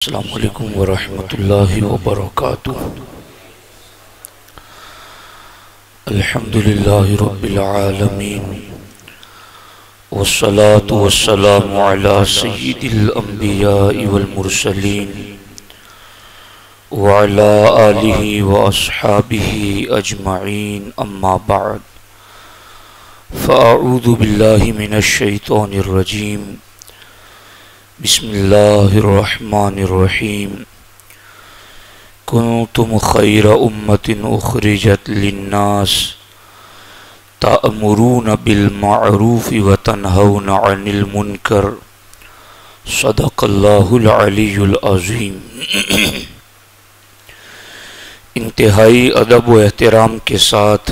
السلام علیکم ورحمۃ اللہ وبرکاتہ۔ الحمد للہ رب العالمین والصلاة والسلام علی سید الانبیاء والمرسلین وعلی آلہ واصحابہ اجمعین، اما بعد فاعوذ باللہ من الشیطان الرجیم، بسم اللہ الرحمن الرحیم۔ کنتم خیر امت اخرجت للناس تأمرون بالمعروف وتنہون عن المنکر، صدق اللہ العلی العظیم۔ انتہائی ادب و احترام کے ساتھ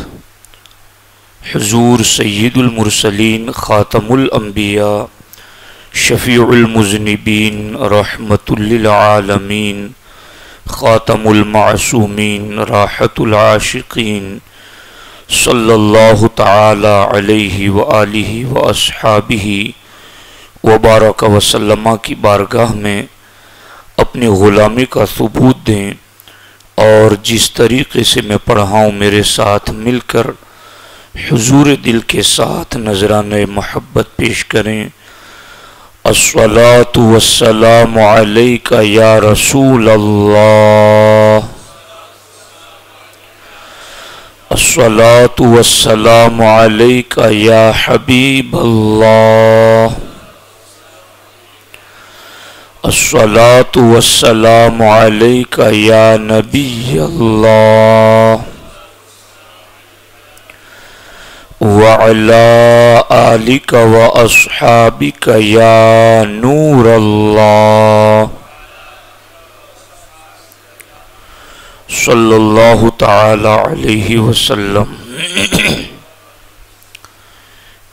حضور سید المرسلین، خاتم الانبیاء، شفیع المذنبین، رحمت للعالمین، خاتم المعصومین، راحت العاشقین، صلی اللہ تعالی علیہ وآلہ واصحابہ وبارک وسلم کی بارگاہ میں اپنی غلامی کا ثبوت دیں، اور جس طریقے سے میں پڑھا ہوں میرے ساتھ مل کر حضور دل کے ساتھ نذرانہ محبت پیش کریں۔ الصلاة والسلام علیک یا رسول اللہ، الصلاة والسلام علیک یا حبیب اللہ، الصلاة والسلام علیک یا نبی اللہ، وعلى آلك وأصحابك يا نور الله، صلی اللہ تعالی علیہ وسلم۔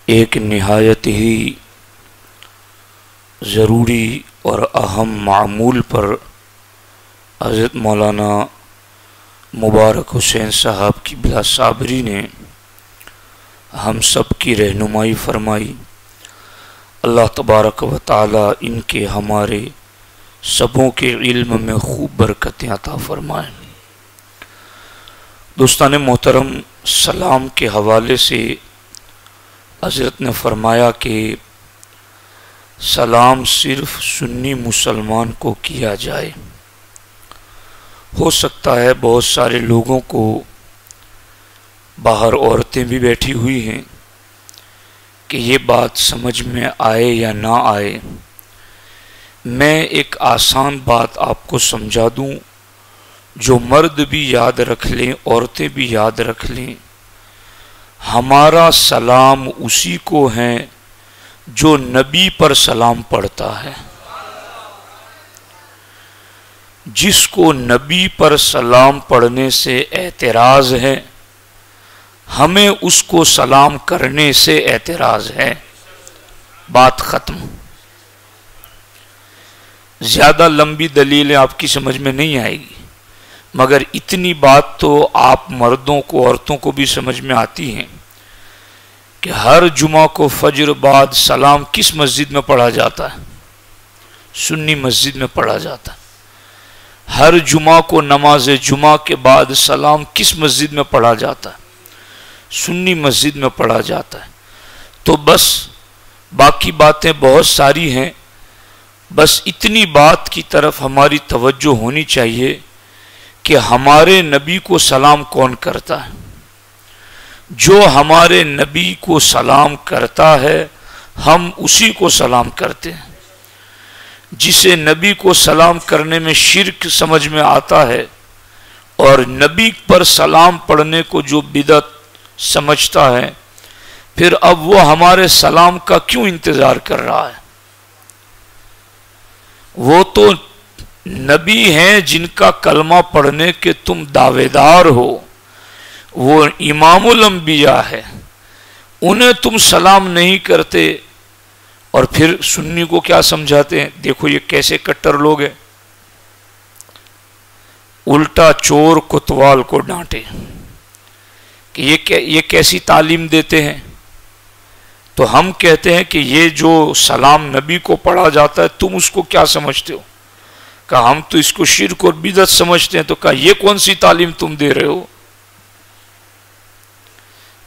ایک نہایت ہی ضروری اور اہم معمول پر حضرت مولانا مبارک حسین صاحب کی بلا صابری نے ہم سب کی رہنمائی فرمائی۔ اللہ تبارک و تعالی ان کے ہمارے سبوں کے علم میں خوب برکتیں عطا فرمائیں۔ دوستان محترم، سلام کے حوالے سے حضرت نے فرمایا کہ سلام صرف سنی مسلمان کو کیا جائے۔ ہو سکتا ہے بہت سارے لوگوں کو، باہر عورتیں بھی بیٹھی ہوئی ہیں، کہ یہ بات سمجھ میں آئے یا نہ آئے۔ میں ایک آسان بات آپ کو سمجھا دوں، جو مرد بھی یاد رکھ لیں، عورتیں بھی یاد رکھ لیں۔ ہمارا سلام اسی کو ہے جو نبی پر سلام پڑھتا ہے۔ جس کو نبی پر سلام پڑھنے سے اعتراض ہے، ہمیں اس کو سلام کرنے سے اعتراض ہے۔ بات ختم۔ زیادہ لمبی دلیلیں آپ کی سمجھ میں نہیں آئے گی، مگر اتنی بات تو آپ مردوں کو، عورتوں کو بھی سمجھ میں آتی ہیں کہ ہر جمعہ کو فجر بعد سلام کس مسجد میں پڑھا جاتا ہے؟ سنی مسجد میں پڑھا جاتا ہے۔ ہر جمعہ کو نماز جمعہ کے بعد سلام کس مسجد میں پڑھا جاتا ہے؟ سنی مسجد میں پڑھا جاتا ہے۔ تو بس باقی باتیں بہت ساری ہیں، بس اتنی بات کی طرف ہماری توجہ ہونی چاہیے کہ ہمارے نبی کو سلام کون کرتا ہے؟ جو ہمارے نبی کو سلام کرتا ہے، ہم اسی کو سلام کرتے ہیں۔ جسے نبی کو سلام کرنے میں شرک سمجھ میں آتا ہے، اور نبی پر سلام پڑھنے کو جو بدعت سمجھتا ہے، پھر اب وہ ہمارے سلام کا کیوں انتظار کر رہا ہے؟ وہ تو نبی ہیں جن کا کلمہ پڑھنے کے تم دعوے دار ہو، وہ امام الانبیاء ہے، انہیں تم سلام نہیں کرتے، اور پھر سنی کو کیا سمجھاتے ہیں؟ دیکھو یہ کیسے کٹر لوگ ہیں، الٹا چور کوتوال کو ڈانٹے کہ یہ کیسی تعلیم دیتے ہیں۔ تو ہم کہتے ہیں کہ یہ جو سلام نبی کو پڑھا جاتا ہے، تم اس کو کیا سمجھتے ہو؟ کہا ہم تو اس کو شرک اور بدعت سمجھتے ہیں. تو کہا یہ کون سی تعلیم تم دے رہے ہو؟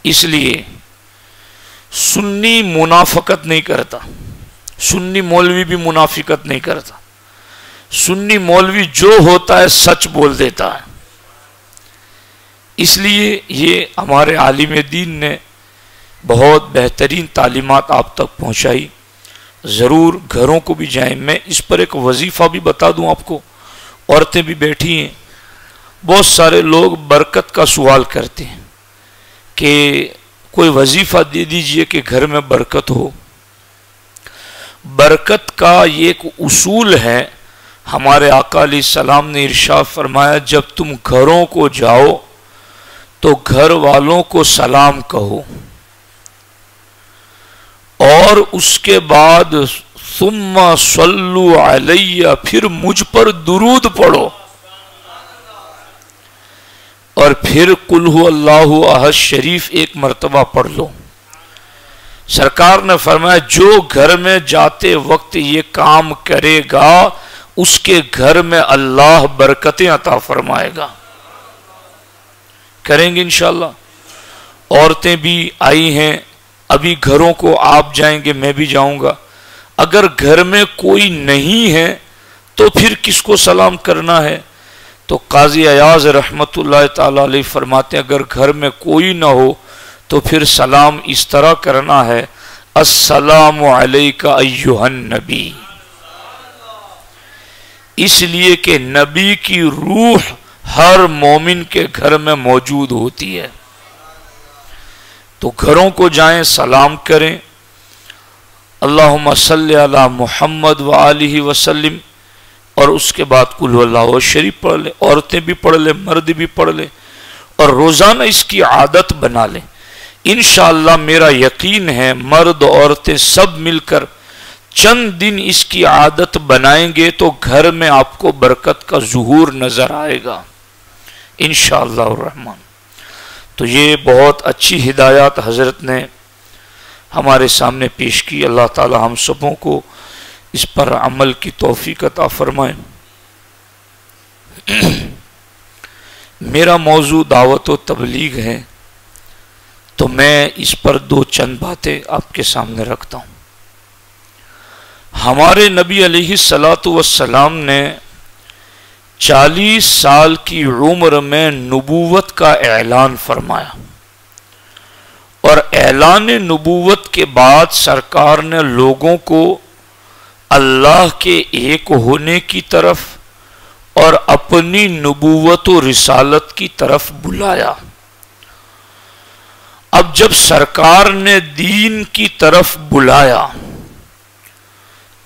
اس لیے سنی منافقت نہیں کرتا، سنی مولوی بھی منافقت نہیں کرتا. سنی مولوی جو ہوتا ہے سچ بول دیتا ہے. اس لیے یہ ہمارے عالم دین نے بہت بہترین تعلیمات آپ تک پہنچائی. ضرور گھروں کو بھی جائیں. میں اس پر ایک وظیفہ بھی بتا دوں آپ کو. عورتیں بھی بیٹھی ہیں. بہت سارے لوگ برکت کا سوال کرتے ہیں کہ کوئی وظیفہ دے دیجئے کہ گھر میں برکت ہو. برکت کا یہ ایک اصول ہے. ہمارے آقا علیہ السلام نے ارشاد فرمایا جب تم گھروں کو جاؤ تو گھر والوں کو سلام کہو اور اس کے بعد ثم صلو علی، پھر مجھ پر درود پڑھو اور پھر قل هو اللہ احد شریف ایک مرتبہ پڑھ لو. سرکار نے فرمایا جو گھر میں جاتے وقت یہ کام کرے گا اس کے گھر میں اللہ برکتیں عطا فرمائے گا. کریں گے انشاءاللہ. عورتیں بھی آئی ہیں. ابھی گھروں کو آپ جائیں گے، میں بھی جاؤں گا. اگر گھر میں کوئی نہیں ہے تو پھر کس کو سلام کرنا ہے؟ تو قاضی ایاز رحمت اللہ تعالی علیہ فرماتے ہیں اگر گھر میں کوئی نہ ہو تو پھر سلام اس طرح کرنا ہے السلام علیک ایھا النبی. اس لیے کہ نبی کی روح ہر مومن کے گھر میں موجود ہوتی ہے. تو گھروں کو جائیں، سلام کریں. اللہم صلی علی محمد وآلہ وسلم اور اس کے بعد قل هو اللہ شریف پڑھ لیں. عورتیں بھی پڑھ لیں، مرد بھی پڑھ لیں اور روزانہ اس کی عادت بنا لیں. انشاءاللہ میرا یقین ہے مرد عورتیں سب مل کر چند دن اس کی عادت بنائیں گے تو گھر میں آپ کو برکت کا ظہور نظر آئے گا انشاءاللہ الرحمن. تو یہ بہت اچھی ہدایات حضرت نے ہمارے سامنے پیش کی. اللہ تعالی ہم سبوں کو اس پر عمل کی توفیق عطا فرمائے. میرا موضوع دعوت و تبلیغ ہے تو میں اس پر دو چند باتیں آپ کے سامنے رکھتا ہوں. ہمارے نبی علیہ الصلاۃ والسلام نے 40 سال کی عمر میں نبوت کا اعلان فرمایا اور اعلان نبوت کے بعد سرکار نے لوگوں کو اللہ کے ایک ہونے کی طرف اور اپنی نبوت و رسالت کی طرف بلایا. اب جب سرکار نے دین کی طرف بلایا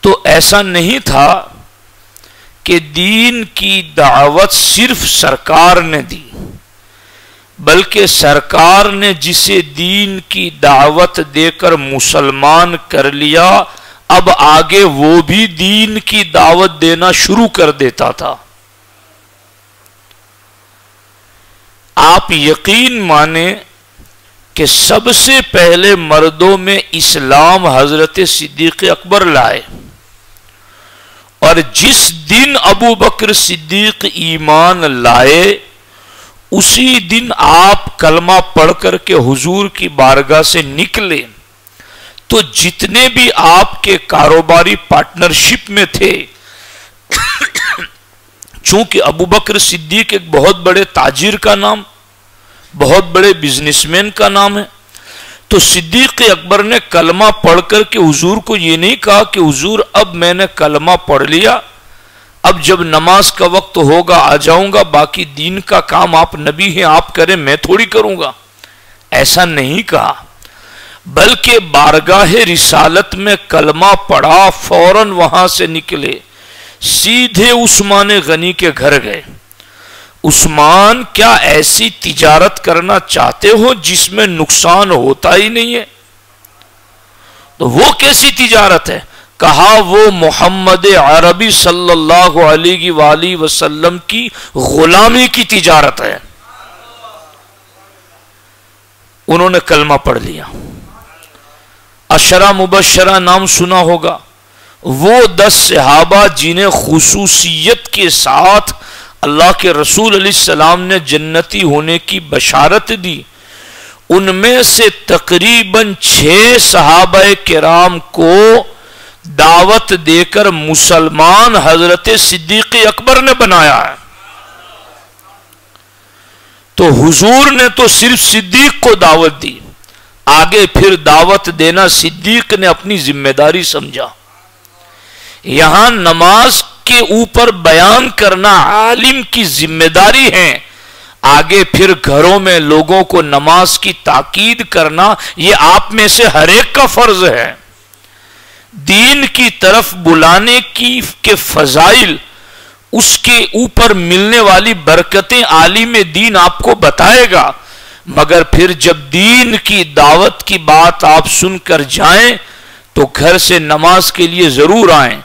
تو ایسا نہیں تھا کہ دین کی دعوت صرف سرکار نے دی، بلکہ سرکار نے جسے دین کی دعوت دے کر مسلمان کر لیا اب آگے وہ بھی دین کی دعوت دینا شروع کر دیتا تھا. آپ یقین مانیں کہ سب سے پہلے مردوں میں اسلام حضرت صدیق اکبر لائے اور جس دن ابو بکر صدیق ایمان لائے اسی دن آپ کلمہ پڑھ کر کے حضور کی بارگاہ سے نکلے تو جتنے بھی آپ کے کاروباری پارٹنرشپ میں تھے چونکہ ابو بکر صدیق ایک بہت بڑے تاجر کا نام، بہت بڑے بزنس مین کا نام ہے، تو صدیق اکبر نے کلمہ پڑھ کر کے حضور کو یہ نہیں کہا کہ حضور اب میں نے کلمہ پڑھ لیا، اب جب نماز کا وقت ہوگا آ جاؤں گا، باقی دین کا کام آپ نبی ہیں آپ کریں، میں تھوڑی کروں گا. ایسا نہیں کہا، بلکہ بارگاہ رسالت میں کلمہ پڑھا، فوراً وہاں سے نکلے سیدھے عثمان غنی کے گھر گئے. عثمان کیا ایسی تجارت کرنا چاہتے ہو جس میں نقصان ہوتا ہی نہیں ہے؟ تو وہ کیسی تجارت ہے؟ کہا وہ محمد عربی صلی اللہ علیہ وآلہ وسلم کی غلامی کی تجارت ہے. انہوں نے کلمہ پڑھ لیا. عشرہ مبشرہ نام سنا ہوگا، وہ 10 صحابہ جنہیں خصوصیت کے ساتھ اللہ کے رسول علیہ السلام نے جنتی ہونے کی بشارت دی، ان میں سے تقریباً 6 صحابہ کرام کو دعوت دے کر مسلمان حضرت صدیق اکبر نے بنایا ہے۔ تو حضور نے تو صرف صدیق کو دعوت دی، آگے پھر دعوت دینا صدیق نے اپنی ذمہ داری سمجھا۔ یہاں نماز کے اوپر بیان کرنا عالم کی ذمہ داری ہے، آگے پھر گھروں میں لوگوں کو نماز کی تاکید کرنا یہ آپ میں سے ہر ایک کا فرض ہے۔ دین کی طرف بلانے کے فضائل، اس کے اوپر ملنے والی برکتیں عالم دین آپ کو بتائے گا، مگر پھر جب دین کی دعوت کی بات آپ سن کر جائیں تو گھر سے نماز کے لیے ضرور آئیں،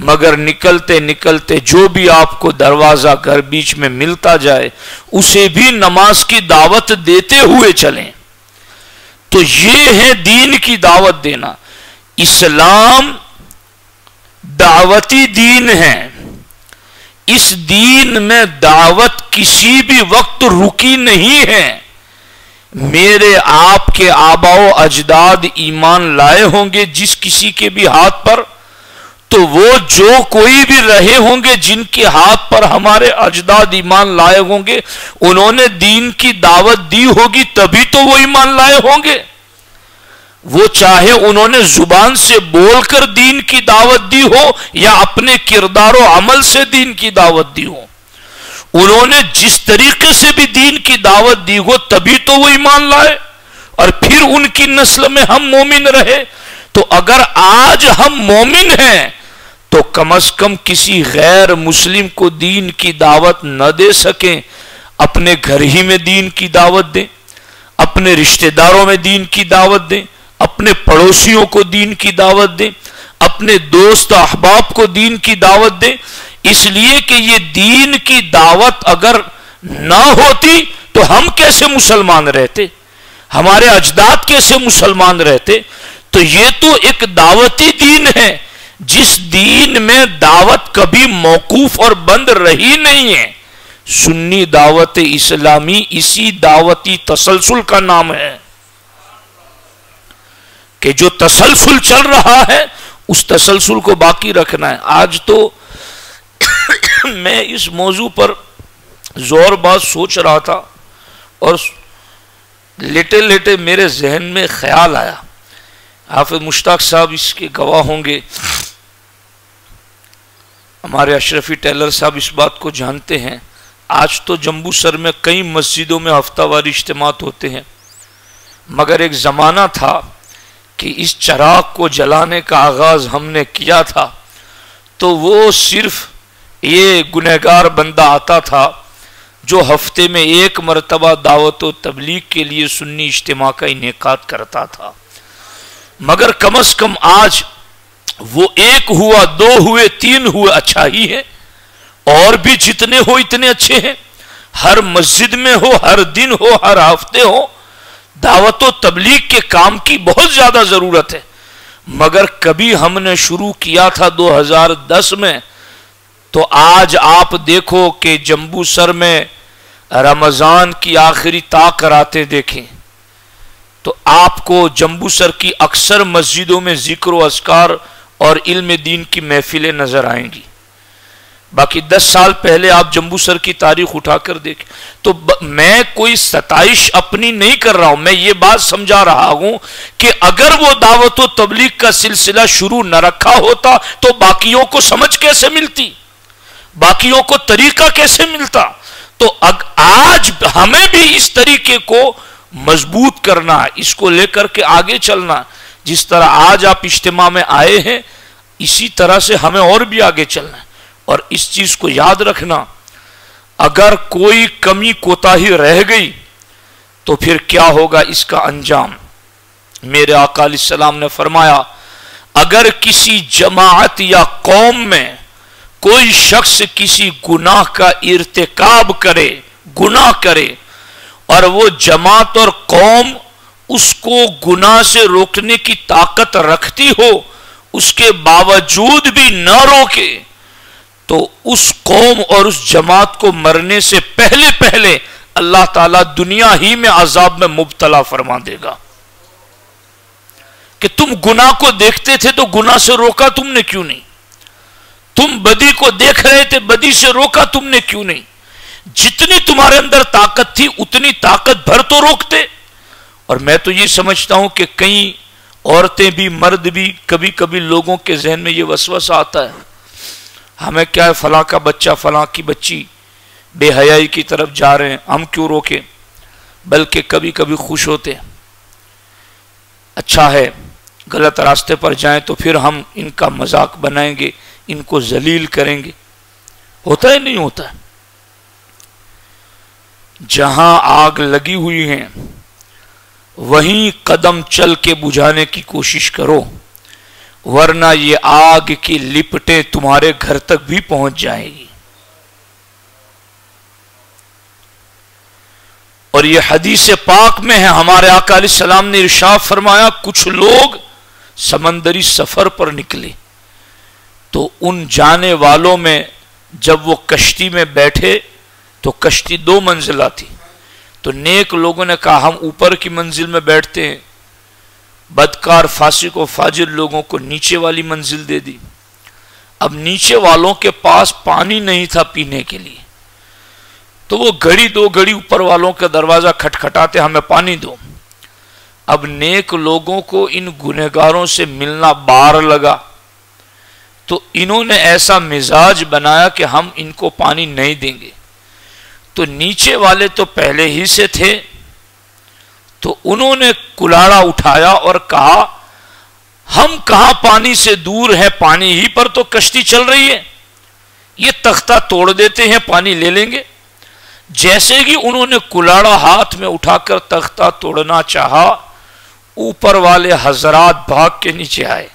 مگر نکلتے نکلتے جو بھی آپ کو دروازہ گھر بیچ میں ملتا جائے اسے بھی نماز کی دعوت دیتے ہوئے چلیں۔ تو یہ ہے دین کی دعوت دینا۔ اسلام دعوتی دین ہے، اس دین میں دعوت کسی بھی وقت رکی نہیں ہے۔ میرے آپ کے آباء و اجداد ایمان لائے ہوں گے جس کسی کے بھی ہاتھ پر، تو وہ جو کوئی بھی رہے ہوں گے جن کے ہاتھ پر ہمارے اجداد ایمان لائے ہوں گے، انہوں نے دین کی دعوت دی ہوگی تبھی تو وہ ایمان لائے ہوں گے۔ وہ چاہے انہوں نے زبان سے بول کر دین کی دعوت دی ہو یا اپنے کردار و عمل سے دین کی دعوت دی ہو، انہوں نے جس طریقے سے بھی دین کی دعوت دی ہو تبھی تو وہ ایمان لائے اور پھر ان کی نسل میں ہم مومن رہے۔ تو اگر آج ہم مومن ہیں تو کم از کم کسی غیر مسلم کو دین کی دعوت نہ دے سکیں، اپنے گھر ہی میں دین کی دعوت دیں، اپنے رشتہ داروں میں دین کی دعوت دیں، اپنے پڑوسیوں کو دین کی دعوت دیں، اپنے دوست احباب کو دین کی دعوت دیں، اس لیے کہ یہ دین کی دعوت اگر نہ ہوتی تو ہم کیسے مسلمان رہتے، ہمارے اجداد کیسے مسلمان رہتے۔ تو یہ تو ایک دعوتی دین ہے جس دین میں دعوت کبھی موقوف اور بند رہی نہیں ہے۔ سنی دعوت اسلامی اسی دعوتی تسلسل کا نام ہے کہ جو تسلسل چل رہا ہے اس تسلسل کو باقی رکھنا ہے۔ آج تو میں اس موضوع پر زور باز سوچ رہا تھا اور لیٹے لیٹے میرے ذہن میں خیال آیا، حافظ مشتاق صاحب اس کے گواہ ہوں گے، ہمارے اشرفی ٹیلر صاحب اس بات کو جانتے ہیں۔ آج تو جمبو سر میں کئی مسجدوں میں ہفتہ واری اجتماعات ہوتے ہیں، مگر ایک زمانہ تھا کہ اس چراغ کو جلانے کا آغاز ہم نے کیا تھا تو وہ صرف یہ گنہگار بندہ آتا تھا جو ہفتے میں ایک مرتبہ دعوت و تبلیغ کے لیے سنی اجتماع کا انعقاد کرتا تھا، مگر کم از کم آج وہ 1 ہوا، 2 ہوئے، 3 ہوئے، اچھا ہی ہے، اور بھی جتنے ہو اتنے اچھے ہیں۔ ہر مسجد میں ہو، ہر دن ہو، ہر ہفتے ہو، دعوت و تبلیغ کے کام کی بہت زیادہ ضرورت ہے۔ مگر کبھی ہم نے شروع کیا تھا 2010 میں، تو آج آپ دیکھو کہ جمبو سر میں رمضان کی آخری تا کراتے دیکھیں تو آپ کو جمبو سر کی اکثر مسجدوں میں ذکر و اذکار اور علم دین کی محفلیں نظر آئیں گی۔ باقی 10 سال پہلے آپ جمبو سر کی تاریخ اٹھا کر دیکھیں تو میں کوئی ستائش اپنی نہیں کر رہا ہوں، میں یہ بات سمجھا رہا ہوں کہ اگر وہ دعوت و تبلیغ کا سلسلہ شروع نہ رکھا ہوتا تو باقیوں کو سمجھ کیسے ملتی، باقیوں کو طریقہ کیسے ملتا۔ تو آج ہمیں بھی اس طریقے کو مضبوط کرنا ہے، اس کو لے کر کے آگے چلنا، جس طرح آج آپ اجتماع میں آئے ہیں اسی طرح سے ہمیں اور بھی آگے چلنا ہے۔ اور اس چیز کو یاد رکھنا، اگر کوئی کمی کوتاہی رہ گئی تو پھر کیا ہوگا اس کا انجام۔ میرے آقا علیہ السلام نے فرمایا، اگر کسی جماعت یا قوم میں کوئی شخص کسی گناہ کا ارتکاب کرے، گناہ کرے، اور وہ جماعت اور قوم اس کو گناہ سے روکنے کی طاقت رکھتی ہو، اس کے باوجود بھی نہ روکے تو اس قوم اور اس جماعت کو مرنے سے پہلے پہلے اللہ تعالیٰ دنیا ہی میں عذاب میں مبتلا فرما دے گا. کہ تم گناہ کو دیکھتے تھے تو گناہ سے روکا تم نے کیوں نہیں؟ تم بدی کو دیکھ رہے تھے، بدی سے روکا تم نے کیوں نہیں؟ جتنی تمہارے اندر طاقت تھی اتنی طاقت بھر تو روکتے. اور میں تو یہ سمجھتا ہوں کہ کئی عورتیں بھی مرد بھی کبھی کبھی لوگوں کے ذہن میں یہ وسوسہ آتا ہے، ہمیں کیا ہے، فلاں کا بچہ فلاں کی بچی بے حیائی کی طرف جا رہے ہیں، ہم کیوں روکیں؟ بلکہ کبھی کبھی خوش ہوتے ہیں، اچھا ہے غلط راستے پر جائیں تو پھر ہم ان کا مذاق بنائیں گے، ان کو ذلیل کریں گے. ہوتا ہے نہیں ہوتا ہے؟ جہاں آگ لگی ہوئی ہیں وہیں قدم چل کے بجھانے کی کوشش کرو، ورنہ یہ آگ کی لپٹیں تمہارے گھر تک بھی پہنچ جائیں گی. اور یہ حدیث پاک میں ہے، ہمارے آقا علیہ السلام نے ارشاد فرمایا کچھ لوگ سمندری سفر پر نکلے تو ان جانے والوں میں جب وہ کشتی میں بیٹھے تو کشتی 2 منزلہ تھی، تو نیک لوگوں نے کہا ہم اوپر کی منزل میں بیٹھتے ہیں، بدکار فاسق و فاجر لوگوں کو نیچے والی منزل دے دی. اب نیچے والوں کے پاس پانی نہیں تھا پینے کے لیے، تو وہ گھڑی 2 گھڑی اوپر والوں کا دروازہ کھٹکھٹاتے ہمیں پانی دو. اب نیک لوگوں کو ان گنہگاروں سے ملنا بار لگا تو انہوں نے ایسا مزاج بنایا کہ ہم ان کو پانی نہیں دیں گے. تو نیچے والے تو پہلے ہی سے تھے، تو انہوں نے کلاڑا اٹھایا اور کہا ہم کہاں پانی سے دور ہیں، پانی ہی پر تو کشتی چل رہی ہے، یہ تختہ توڑ دیتے ہیں پانی لے لیں گے. جیسے ہی انہوں نے کلاڑا ہاتھ میں اٹھا کر تختہ توڑنا چاہا، اوپر والے حضرات بھاگ کے نیچے آئے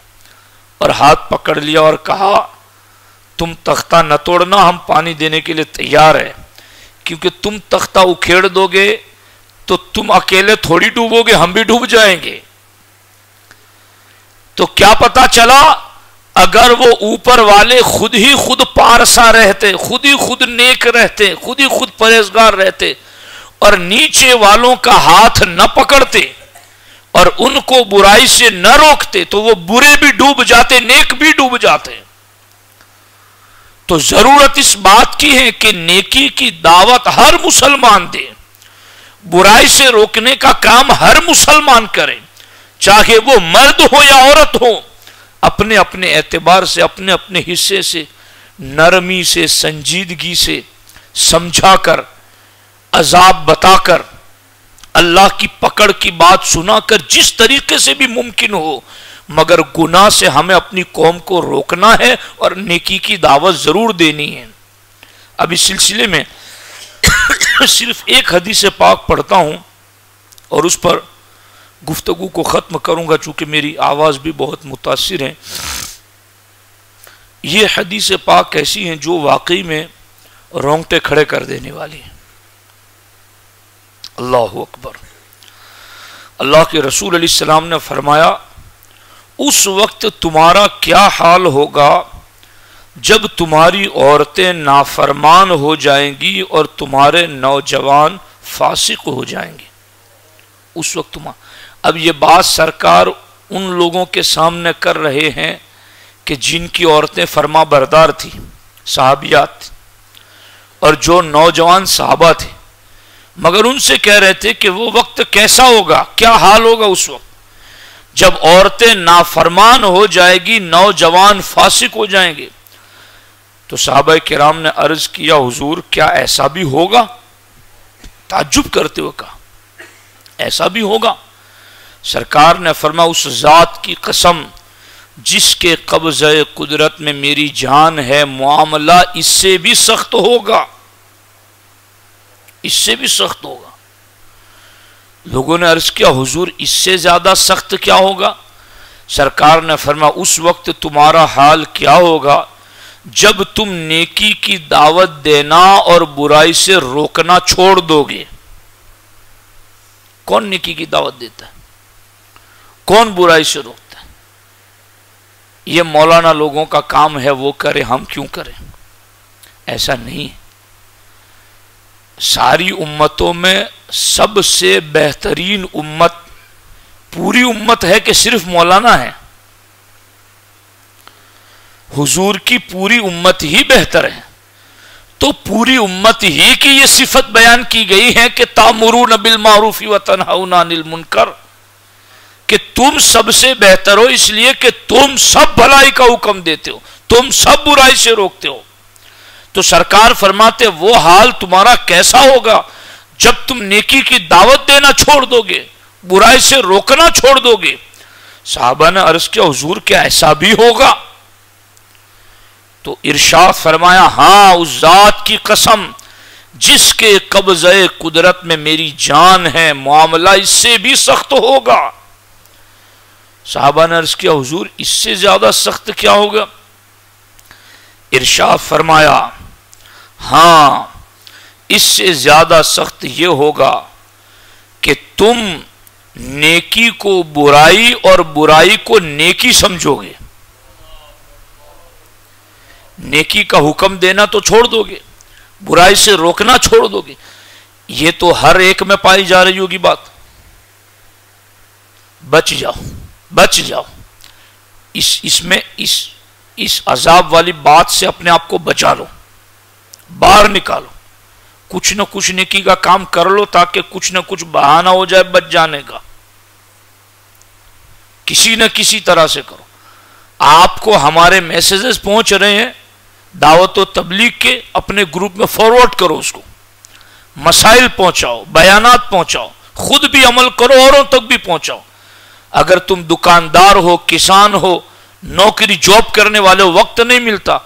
اور ہاتھ پکڑ لیا اور کہا تم تختہ نہ توڑنا، ہم پانی دینے کے لیے تیار ہیں، کیونکہ تم تختہ اکھیڑ دو گے تو تم اکیلے تھوڑی ڈوبو گے، ہم بھی ڈوب جائیں گے. تو کیا پتا چلا، اگر وہ اوپر والے خود ہی خود پارسا رہتے، خود ہی خود نیک رہتے، خود ہی خود پرہیزگار رہتے اور نیچے والوں کا ہاتھ نہ پکڑتے اور ان کو برائی سے نہ روکتے تو وہ برے بھی ڈوب جاتے، نیک بھی ڈوب جاتے. تو ضرورت اس بات کی ہے کہ نیکی کی دعوت ہر مسلمان دے، برائی سے روکنے کا کام ہر مسلمان کرے، چاہے وہ مرد ہو یا عورت ہو، اپنے اپنے اعتبار سے، اپنے اپنے حصے سے، نرمی سے، سنجیدگی سے سمجھا کر، عذاب بتا کر، اللہ کی پکڑ کی بات سنا کر، جس طریقے سے بھی ممکن ہو، مگر گناہ سے ہمیں اپنی قوم کو روکنا ہے اور نیکی کی دعوت ضرور دینی ہے. اب اس سلسلے میں صرف ایک حدیث پاک پڑھتا ہوں اور اس پر گفتگو کو ختم کروں گا، چونکہ میری آواز بھی بہت متاثر ہے. یہ حدیث پاک ایسی ہیں جو واقعی میں رونگٹے کھڑے کر دینے والی ہیں. اللہ اکبر. اللہ کے رسول علیہ السلام نے فرمایا اس وقت تمہارا کیا حال ہوگا جب تمہاری عورتیں نافرمان ہو جائیں گی اور تمہارے نوجوان فاسق ہو جائیں گے. اس وقت اب یہ بات سرکار ان لوگوں کے سامنے کر رہے ہیں کہ جن کی عورتیں فرما بردار تھی، صحابیات، اور جو نوجوان صحابہ تھے، مگر ان سے کہہ رہے تھے کہ وہ وقت کیسا ہوگا، کیا حال ہوگا اس وقت جب عورتیں نافرمان ہو جائے گی، نوجوان فاسق ہو جائیں گے. تو صحابہ کرام نے عرض کیا حضور کیا ایسا بھی ہوگا؟ تعجب کرتے ہوئے کہا ایسا بھی ہوگا. سرکار نے فرمایا اس ذات کی قسم جس کے قبضہ قدرت میں میری جان ہے، معاملہ اس سے بھی سخت ہوگا، اس سے بھی سخت ہوگا. لوگوں نے عرض کیا حضور اس سے زیادہ سخت کیا ہوگا؟ سرکار نے فرمایا اس وقت تمہارا حال کیا ہوگا جب تم نیکی کی دعوت دینا اور برائی سے روکنا چھوڑ دو گے. کون نیکی کی دعوت دیتا ہے؟ کون برائی سے روکتا ہے؟ یہ مولانا لوگوں کا کام ہے، وہ کرے، ہم کیوں کریں؟ ایسا نہیں ہے۔ ساری امتوں میں سب سے بہترین امت پوری امت ہے کہ صرف مولانا ہے؟ حضور کی پوری امت ہی بہتر ہے، تو پوری امت ہی کی یہ صفت بیان کی گئی ہے کہ تأمرون بالمعروف وتنہون عن المنکر، کہ تم سب سے بہتر ہو اس لیے کہ تم سب بھلائی کا حکم دیتے ہو، تم سب برائی سے روکتے ہو۔ تو سرکار فرماتے وہ حال تمہارا کیسا ہوگا جب تم نیکی کی دعوت دینا چھوڑ دو گے، برائی سے روکنا چھوڑ دو گے۔ صحابہ نے عرض کیا حضور کیا ایسا بھی ہوگا؟ تو ارشاد فرمایا ہاں، اس ذات کی قسم جس کے قبضہ قدرت میں میری جان ہے، معاملہ اس سے بھی سخت ہوگا۔ صحابہ نے عرض کیا حضور اس سے زیادہ سخت کیا ہوگا؟ ارشاد فرمایا ہاں، اس سے زیادہ سخت یہ ہوگا کہ تم نیکی کو برائی اور برائی کو نیکی سمجھو گے۔ نیکی کا حکم دینا تو چھوڑ دو گے، برائی سے روکنا چھوڑ دو گے۔ یہ تو ہر ایک میں پائی جا رہی ہوگی بات۔ بچ جاؤ، بچ جاؤ، اس عذاب والی بات سے اپنے آپ کو بچا لو، باہر نکالو، کچھ نہ کچھ نیکی کا کام کر لو تاکہ کچھ نہ کچھ بہانہ ہو جائے بچ جانے کا۔ کسی نہ کسی طرح سے کرو۔ آپ کو ہمارے میسیجز پہنچ رہے ہیں دعوت و تبلیغ کے، اپنے گروپ میں فارورڈ کرو، اس کو مسائل پہنچاؤ، بیانات پہنچاؤ، خود بھی عمل کرو، اوروں تک بھی پہنچاؤ۔ اگر تم دکاندار ہو، کسان ہو، نوکری جاب کرنے والے، وقت نہیں ملتا،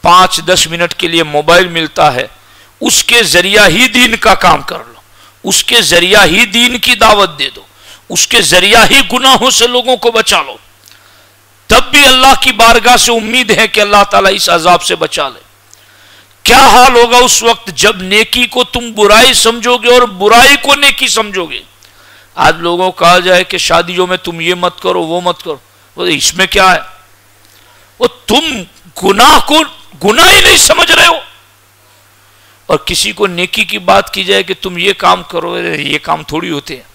5-10 منٹ کے لیے موبائل ملتا ہے، اس کے ذریعہ ہی دین کا کام کر لو، اس کے ذریعہ ہی دین کی دعوت دے دو، اس کے ذریعہ ہی گناہوں سے لوگوں کو بچا لو۔ تب بھی اللہ کی بارگاہ سے امید ہے کہ اللہ تعالیٰ اس عذاب سے بچا لے۔ کیا حال ہوگا اس وقت جب نیکی کو تم برائی سمجھو گے اور برائی کو نیکی سمجھو گے؟ آج لوگوں کو کہا جائے کہ شادیوں میں تم یہ مت کرو، وہ مت کرو، اس میں کیا ہے؟ وہ تم گناہ کو گناہ ہی نہیں سمجھ رہے ہو، اور کسی کو نیکی کی بات کی جائے کہ تم یہ کام کرو، یہ کام تھوڑی ہوتے ہیں،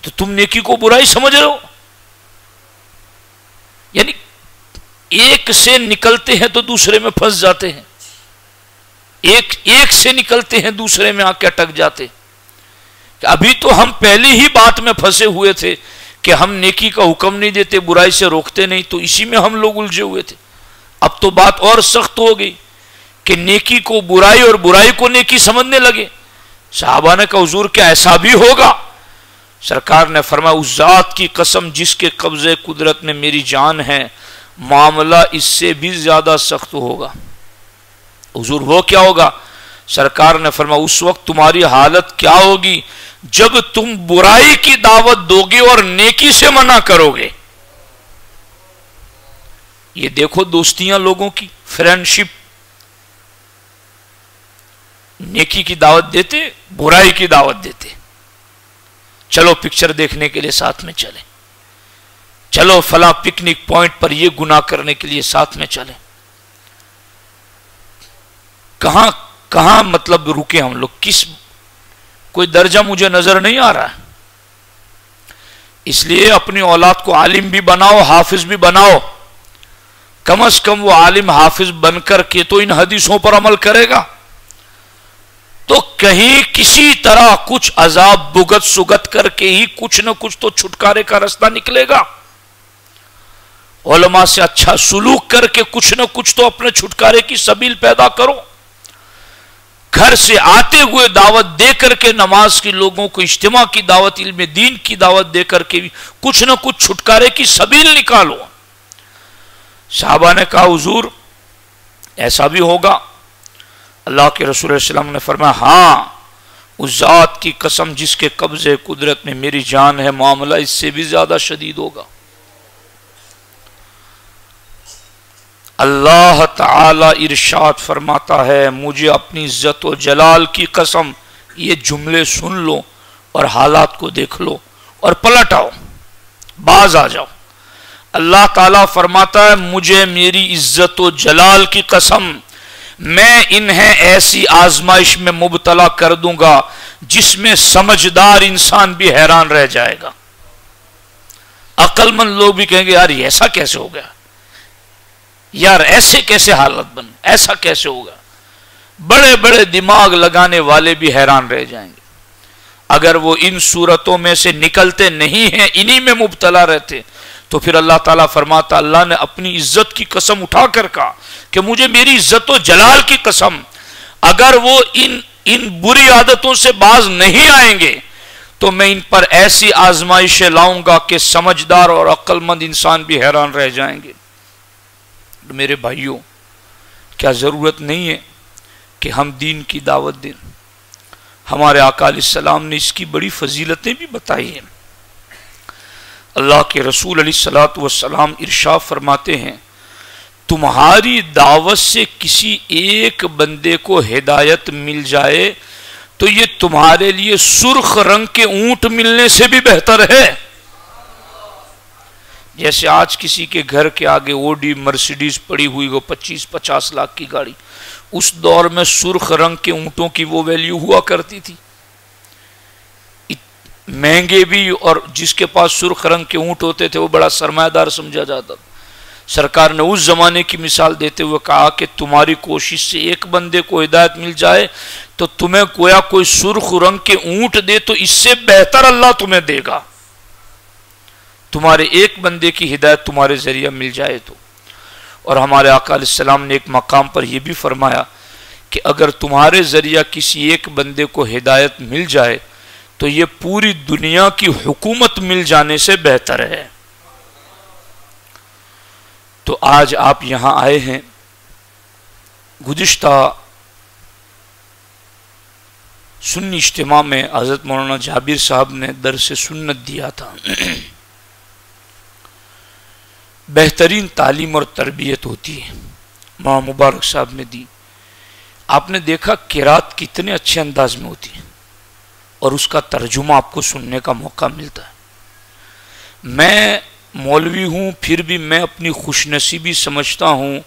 تو تم نیکی کو برائی سمجھ رہے ہو۔ یعنی ایک سے نکلتے ہیں تو دوسرے میں پھنس جاتے ہیں، ایک سے نکلتے ہیں دوسرے میں آ کے اٹک جاتے ہیں۔ ابھی تو ہم پہلے ہی بات میں پھنسے ہوئے تھے کہ ہم نیکی کا حکم نہیں دیتے، برائی سے روکتے نہیں، تو اسی میں ہم لوگ الجھے ہوئے تھے۔ اب تو بات اور سخت ہو گئی کہ نیکی کو برائی اور برائی کو نیکی سمجھنے لگے۔ صحابہ نے کہا حضور کیا ایسا بھی ہوگا؟ سرکار نے فرمایا اس ذات کی قسم جس کے قبضے قدرت میں میری جان ہے، معاملہ اس سے بھی زیادہ سخت ہوگا۔ حضور وہ کیا ہوگا؟ سرکار نے فرمایا اس وقت تمہاری حالت کیا ہوگی جب تم برائی کی دعوت دو گے اور نیکی سے منع کرو گے۔ یہ دیکھو دوستیاں لوگوں کی، فرینڈشپ، نیکی کی دعوت دیتے، برائی کی دعوت دیتے۔ چلو پکچر دیکھنے کے لیے ساتھ میں چلیں، چلو فلاں پکنک پوائنٹ پر یہ گناہ کرنے کے لیے ساتھ میں چلیں۔ کہاں کہاں مطلب رکے ہم لوگ؟ کس کوئی درجہ مجھے نظر نہیں آ رہا ہے۔ اس لیے اپنی اولاد کو عالم بھی بناؤ، حافظ بھی بناؤ، کم از کم وہ عالم حافظ بن کر کے تو ان حدیثوں پر عمل کرے گا، تو کہیں کسی طرح کچھ عذاب بھگت سگت کر کے ہی کچھ نہ کچھ تو چھٹکارے کا راستہ نکلے گا۔ علماء سے اچھا سلوک کر کے کچھ نہ کچھ تو اپنے چھٹکارے کی سبیل پیدا کرو۔ گھر سے آتے ہوئے دعوت دے کر کے، نماز کی لوگوں کو اجتماع کی دعوت، علم دین کی دعوت دے کر کے بھی کچھ نہ کچھ چھٹکارے کی سبیل نکالو۔ صحابہ نے کہا حضور ایسا بھی ہوگا؟ اللہ کے رسول صلی اللہ علیہ وسلم نے فرمایا ہاں، اس ذات کی قسم جس کے قبضے قدرت میں میری جان ہے، معاملہ اس سے بھی زیادہ شدید ہوگا۔ اللہ تعالی ارشاد فرماتا ہے مجھے اپنی عزت و جلال کی قسم، یہ جملے سن لو اور حالات کو دیکھ لو اور پلٹ آؤ، باز آ جاؤ۔ اللہ تعالیٰ فرماتا ہے مجھے میری عزت و جلال کی قسم میں انہیں ایسی آزمائش میں مبتلا کر دوں گا جس میں سمجھدار انسان بھی حیران رہ جائے گا. عقل مند لوگ بھی کہیں گے یار یہ ایسا کیسے ہو گیا, یار ایسے کیسے حالت بن, ایسا کیسے ہوگا. بڑے بڑے دماغ لگانے والے بھی حیران رہ جائیں گے. اگر وہ ان صورتوں میں سے نکلتے نہیں ہیں, انہی میں مبتلا رہتے, تو پھر اللہ تعالیٰ فرماتا اللہ نے اپنی عزت کی قسم اٹھا کر کہا کہ مجھے میری عزت و جلال کی قسم اگر وہ ان بری عادتوں سے باز نہیں آئیں گے تو میں ان پر ایسی آزمائشیں لاؤں گا کہ سمجھدار اور عقل مند انسان بھی حیران رہ جائیں گے. میرے بھائیوں, کیا ضرورت نہیں ہے کہ ہم دین کی دعوت دیں؟ ہمارے آقا علیہ السلام نے اس کی بڑی فضیلتیں بھی بتائی ہیں. اللہ کے رسول علیہ الصلوۃ والسلام ارشاد فرماتے ہیں تمہاری دعوت سے کسی ایک بندے کو ہدایت مل جائے تو یہ تمہارے لیے سرخ رنگ کے اونٹ ملنے سے بھی بہتر ہے. جیسے آج کسی کے گھر کے آگے اوڈی مرسیڈیز پڑی ہوئی ہو 25-50 لاکھ کی گاڑی, اس دور میں سرخ رنگ کے اونٹوں کی وہ ویلیو ہوا کرتی تھی, مہنگے بھی, اور جس کے پاس سرخ رنگ کے اونٹ ہوتے تھے وہ بڑا سرمایہ دار سمجھا جاتا تھا. سرکار نے اس زمانے کی مثال دیتے ہوئے کہا کہ تمہاری کوشش سے ایک بندے کو ہدایت مل جائے تو تمہیں گویا کوئی سرخ رنگ کے اونٹ دے تو اس سے بہتر اللہ تمہیں دے گا, تمہارے ایک بندے کی ہدایت تمہارے ذریعہ مل جائے تو. اور ہمارے آقا علیہ السلام نے ایک مقام پر یہ بھی فرمایا کہ اگر تمہارے ذریعہ کسی ایک بندے کو ہدایت مل جائے تو یہ پوری دنیا کی حکومت مل جانے سے بہتر ہے. تو آج آپ یہاں آئے ہیں, گزشتہ سنی اجتماع میں حضرت مولانا جابر صاحب نے درس سنت دیا تھا. بہترین تعلیم اور تربیت ہوتی ہے, مولانا مبارک صاحب نے دی. آپ نے دیکھا قرات کتنے اچھے انداز میں ہوتی ہے اور اس کا ترجمہ آپ کو سننے کا موقع ملتا ہے. میں مولوی ہوں, پھر بھی میں اپنی خوش نصیبی سمجھتا ہوں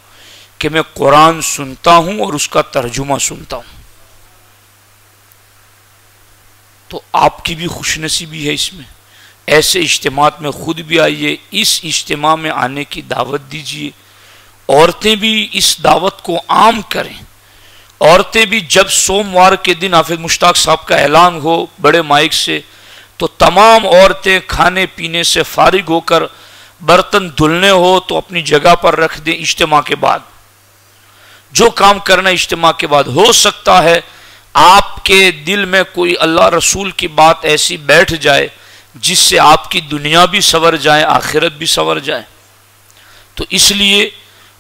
کہ میں قرآن سنتا ہوں اور اس کا ترجمہ سنتا ہوں. تو آپ کی بھی خوش نصیبی ہے اس میں. ایسے اجتماعات میں خود بھی آئیے, اس اجتماع میں آنے کی دعوت دیجیے. عورتیں بھی اس دعوت کو عام کریں. عورتیں بھی جب سوموار کے دن حافظ مشتاق صاحب کا اعلان ہو بڑے مائک سے تو تمام عورتیں کھانے پینے سے فارغ ہو کر برتن دھلنے ہو تو اپنی جگہ پر رکھ دیں. اجتماع کے بعد جو کام کرنا اجتماع کے بعد, ہو سکتا ہے آپ کے دل میں کوئی اللہ رسول کی بات ایسی بیٹھ جائے جس سے آپ کی دنیا بھی سنور جائے, آخرت بھی سنور جائے. تو اس لیے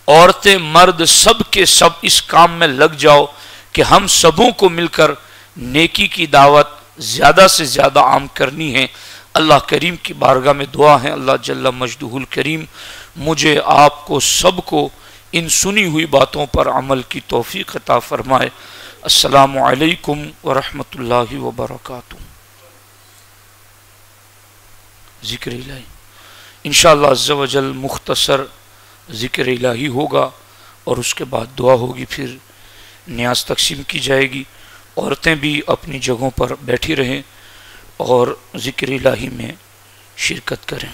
عورتیں مرد سب کے سب اس کام میں لگ جاؤ کہ ہم سبوں کو مل کر نیکی کی دعوت زیادہ سے زیادہ عام کرنی ہے. اللہ کریم کی بارگاہ میں دعا ہے اللہ جل مجدہ الکریم مجھے آپ کو سب کو ان سنی ہوئی باتوں پر عمل کی توفیق عطا فرمائے. السلام علیکم ورحمۃ اللہ وبرکاتہ. ذکر الہی انشاءاللہ عز و جل مختصر ذکر الہی ہوگا اور اس کے بعد دعا ہوگی, پھر نیاز تقسیم کی جائے گی. عورتیں بھی اپنی جگہوں پر بیٹھی رہیں اور ذکر الہی میں شرکت کریں.